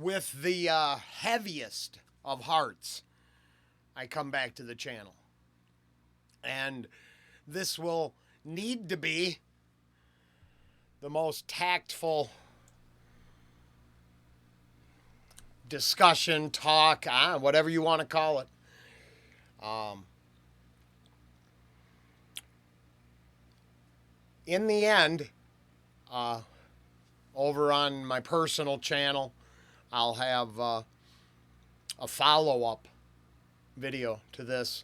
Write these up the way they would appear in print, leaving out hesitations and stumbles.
with the heaviest of hearts, I come back to the channel. And this will need to be the most tactful discussion, talk, whatever you want to call it. In the end, over on my personal channel, I'll have a follow-up video to this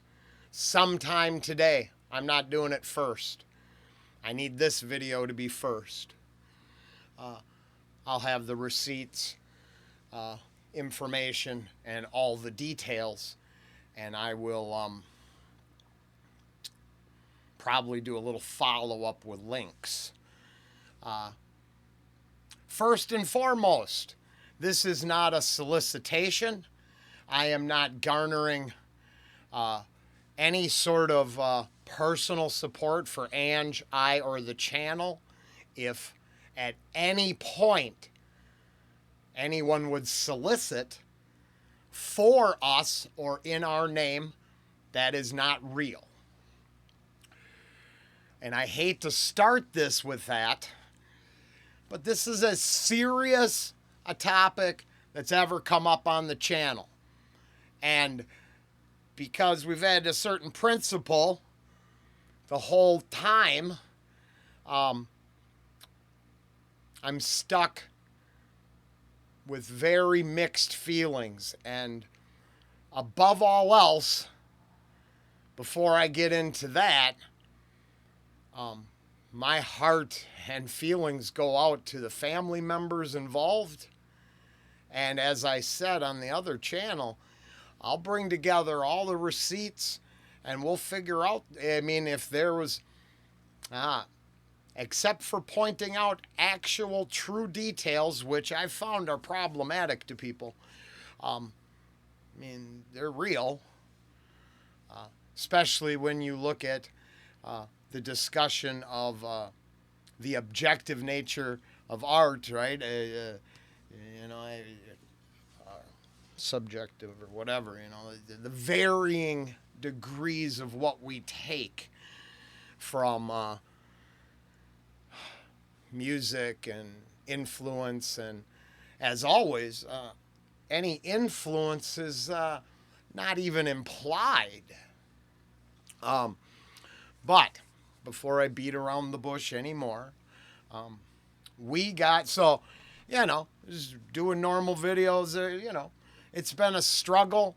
sometime today. I'm not doing it first. I need this video to be first. I'll have the receipts, information, and all the details, and I will probably do a little follow-up with links. First and foremost, this is not a solicitation. I am not garnering any sort of personal support for Ange, I, or the channel. If at any point anyone would solicit for us or in our name, that is not real. And I hate to start this with that, but this is as serious a topic that's ever come up on the channel. And because we've had a certain principle the whole time, I'm stuck with very mixed feelings. And above all else, before I get into that, my heart and feelings go out to the family members involved. And as I said on the other channel, I'll bring together all the receipts and we'll figure out, I mean, if there was, except for pointing out actual true details, which I found are problematic to people. I mean, they're real, especially when you look at the discussion of the objective nature of art, right? Subjective or whatever, the varying degrees of what we take from music and influence. And as always, any influence is not even implied. But before I beat around the bush anymore, we got, so, just doing normal videos, it's been a struggle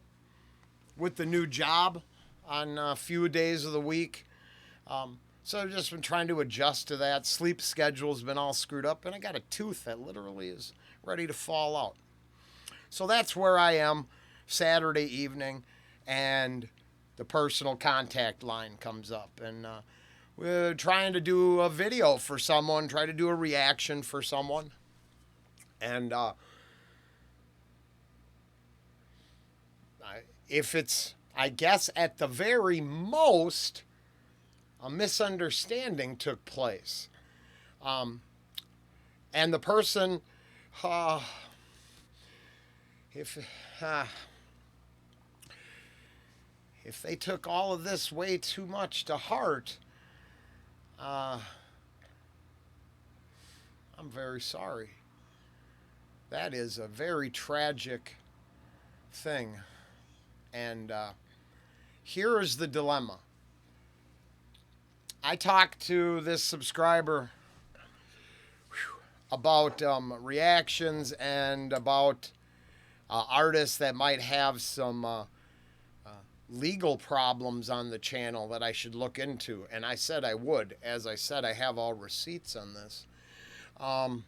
with the new job on a few days of the week. So I've just been trying to adjust to that. Sleep schedule's been all screwed up, and I got a tooth that literally is ready to fall out. So that's where I am Saturday evening, and the personal contact line comes up. And we're trying to do a video for someone, try to do a reaction for someone. And if it's, I guess, at the very most, a misunderstanding took place. And the person, if they took all of this way too much to heart, I'm very sorry. That is a very tragic thing. And here is the dilemma. I talked to this subscriber about reactions and about artists that might have some legal problems on the channel that I should look into. And I said I would. As I said, I have all receipts on this. And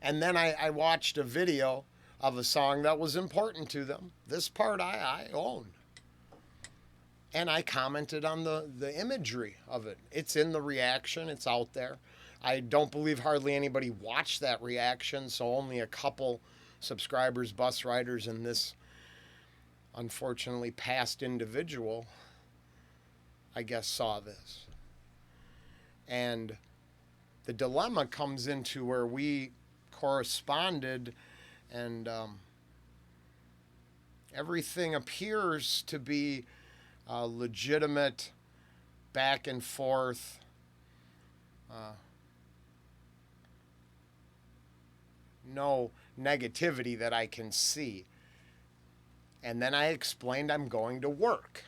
then I watched a video of a song that was important to them. This part I own. And I commented on the imagery of it. It's in the reaction. It's out there. I don't believe hardly anybody watched that reaction, so only a couple subscribers, bus riders, and this unfortunately past individual, I guess, saw this. And the dilemma comes into where we corresponded And everything appears to be legitimate, back and forth. No negativity that I can see. And then I explained I'm going to work.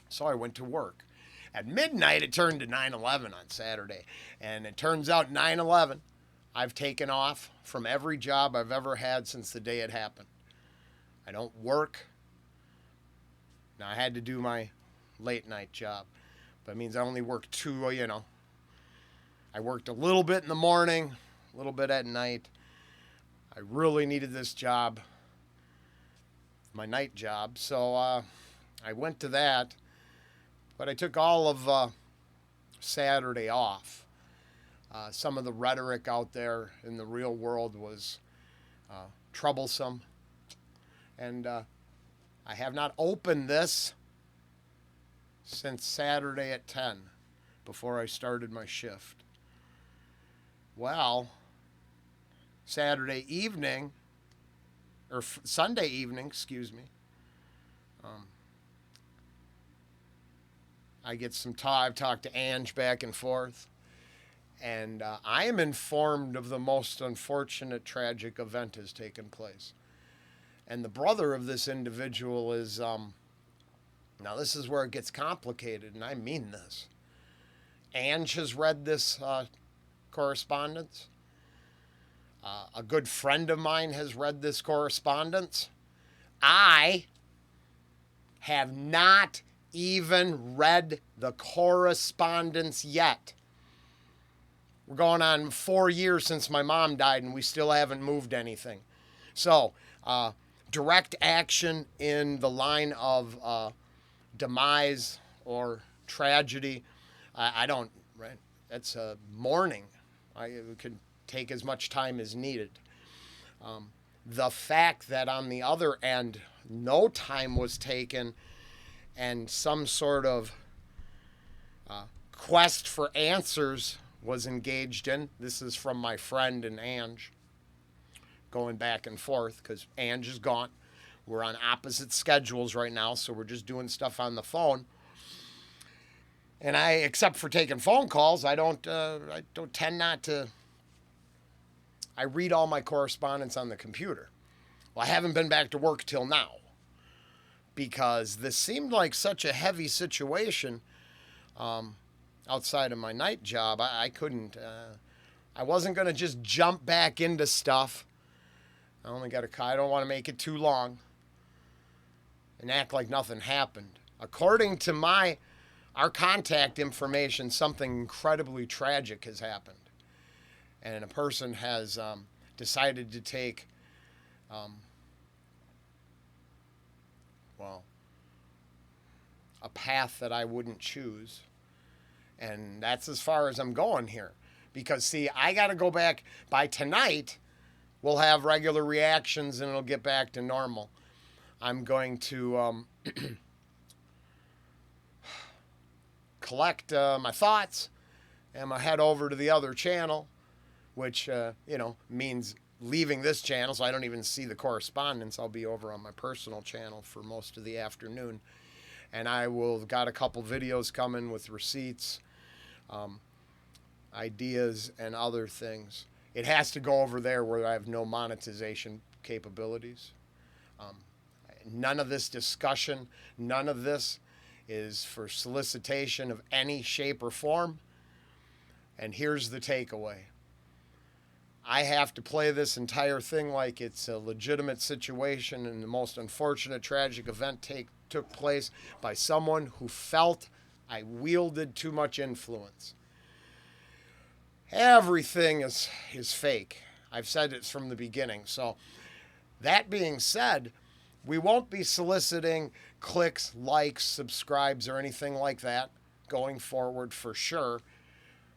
So I went to work. At midnight, it turned to 9/11 on Saturday. And it turns out 9/11, I've taken off from every job I've ever had since the day it happened. I don't work. Now, I had to do my late night job. But it means I only work two, I worked a little bit in the morning, a little bit at night. I really needed this job, my night job. So I went to that. But I took all of Saturday off. Some of the rhetoric out there in the real world was troublesome. And I have not opened this since Saturday at 10 before I started my shift. Well, Saturday evening, or Sunday evening, excuse me, I get some time. I've talked to Ange back and forth, and I am informed of the most unfortunate, tragic event has taken place. And the brother of this individual is, now this is where it gets complicated, and I mean this. Ange has read this correspondence. A good friend of mine has read this correspondence. I have not even read the correspondence yet. We're going on 4 years since my mom died, and we still haven't moved anything. So, direct action in the line of demise or tragedy, I don't, right? That's mourning. It could take as much time as needed. The fact that on the other end, no time was taken and some sort of quest for answers was engaged in. This is from my friend and Ange, going back and forth because Ange is gone. We're on opposite schedules right now, so we're just doing stuff on the phone. And I, except for taking phone calls, I don't tend not to. I read all my correspondence on the computer. Well, I haven't been back to work till now because this seemed like such a heavy situation outside of my night job. I couldn't. I wasn't going to just jump back into stuff. I only got I don't want to make it too long and act like nothing happened. According to our contact information, something incredibly tragic has happened. And a person has decided to take, a path that I wouldn't choose. And that's as far as I'm going here. Because, see, I got to go back. By tonight, we'll have regular reactions and it'll get back to normal. I'm going to collect my thoughts and I'm going to head over to the other channel, which, means leaving this channel, so I don't even see the correspondence. I'll be over on my personal channel for most of the afternoon. And I will got a couple videos coming with receipts, ideas, and other things. It has to go over there where I have no monetization capabilities. None of this discussion, none of this is for solicitation of any shape or form. And here's the takeaway. I have to play this entire thing like it's a legitimate situation and the most unfortunate tragic event took place by someone who felt I wielded too much influence. Everything is fake. I've said it from the beginning. So that being said, we won't be soliciting clicks, likes, subscribes, or anything like that going forward for sure.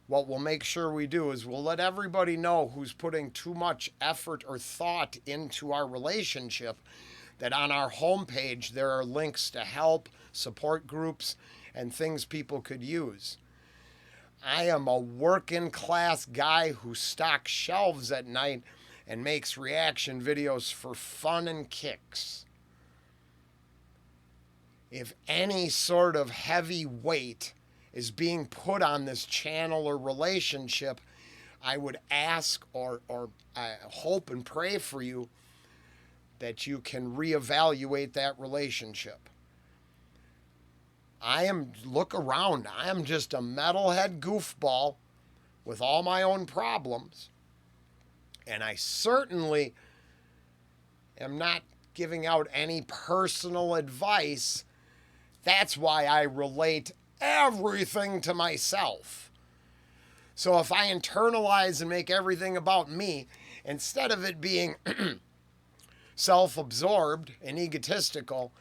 What we'll make sure we do is we'll let everybody know who's putting too much effort or thought into our relationship that on our homepage there are links to help, support groups, and things people could use. I am a working class guy who stocks shelves at night and makes reaction videos for fun and kicks. If any sort of heavy weight is being put on this channel or relationship, I would ask or I hope and pray for you that you can reevaluate that relationship. Look around, I am just a metalhead goofball with all my own problems. And I certainly am not giving out any personal advice. That's why I relate everything to myself. So if I internalize and make everything about me, instead of it being self-absorbed and egotistical,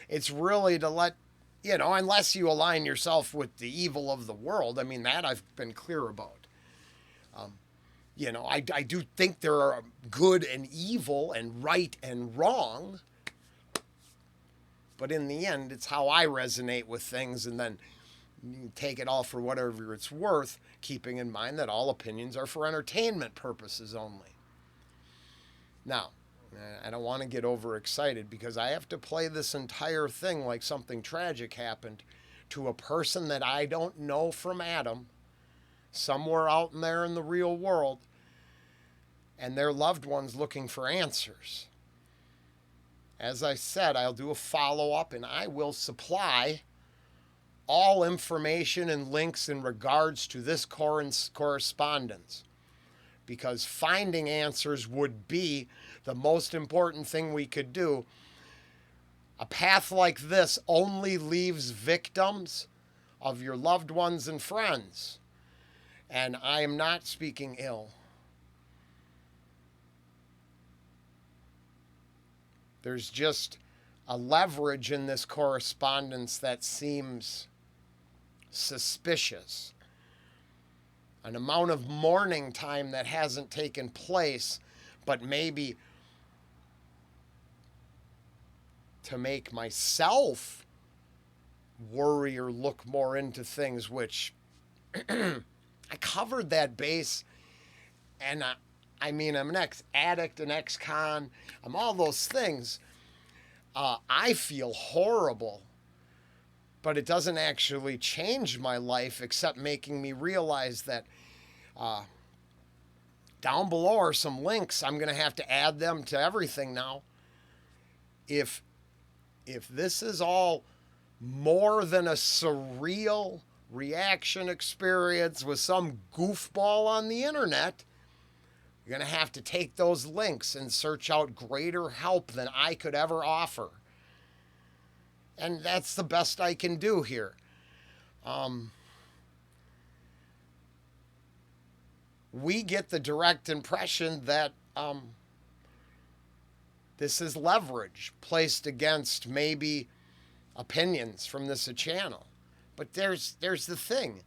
it's really to let, unless you align yourself with the evil of the world. I mean, that I've been clear about. I do think there are good and evil and right and wrong. But in the end, it's how I resonate with things, and then you take it all for whatever it's worth, keeping in mind that all opinions are for entertainment purposes only. Now, I don't want to get overexcited because I have to play this entire thing like something tragic happened to a person that I don't know from Adam, somewhere out in there in the real world, and their loved ones looking for answers. As I said, I'll do a follow-up and I will supply all information and links in regards to this correspondence, because finding answers would be the most important thing we could do. A path like this only leaves victims of your loved ones and friends. And I am not speaking ill. There's just a leverage in this correspondence that seems suspicious. An amount of mourning time that hasn't taken place, but maybe to make myself worry or look more into things, which I covered that base. And I'm an ex-addict, an ex-con, I'm all those things. I feel horrible, but it doesn't actually change my life except making me realize that down below are some links. I'm going to have to add them to everything now. If this is all more than a surreal reaction experience with some goofball on the internet, you're going to have to take those links and search out greater help than I could ever offer. And that's the best I can do here. We get the direct impression that this is leverage placed against maybe opinions from this channel. But there's the thing.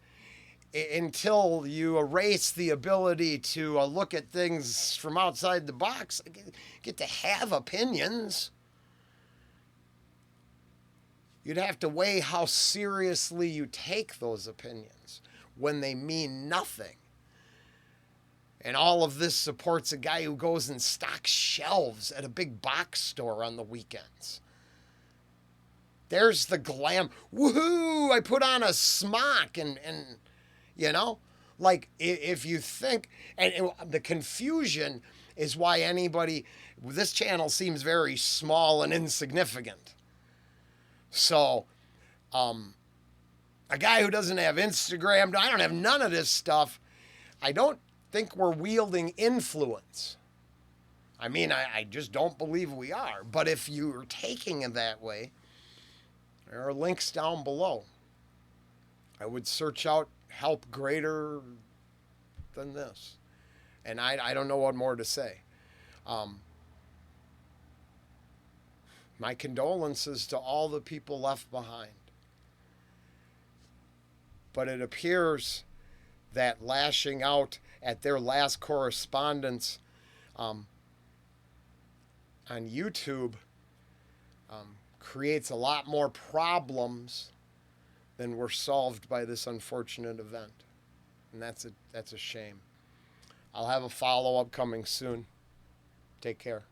Until you erase the ability to look at things from outside the box, get to have opinions, you'd have to weigh how seriously you take those opinions when they mean nothing. And all of this supports a guy who goes and stocks shelves at a big box store on the weekends. There's the glam. Woohoo! I put on a smock and like if you think, and the confusion is why this channel seems very small and insignificant. So, a guy who doesn't have Instagram, I don't have none of this stuff. I don't think we're wielding influence. I just don't believe we are. But if you're taking it that way, there are links down below. I would search out help greater than this. And I don't know what more to say. My condolences to all the people left behind. But it appears that lashing out at their last correspondence on YouTube creates a lot more problems than were solved by this unfortunate event. And that's a shame. I'll have a follow-up coming soon. Take care.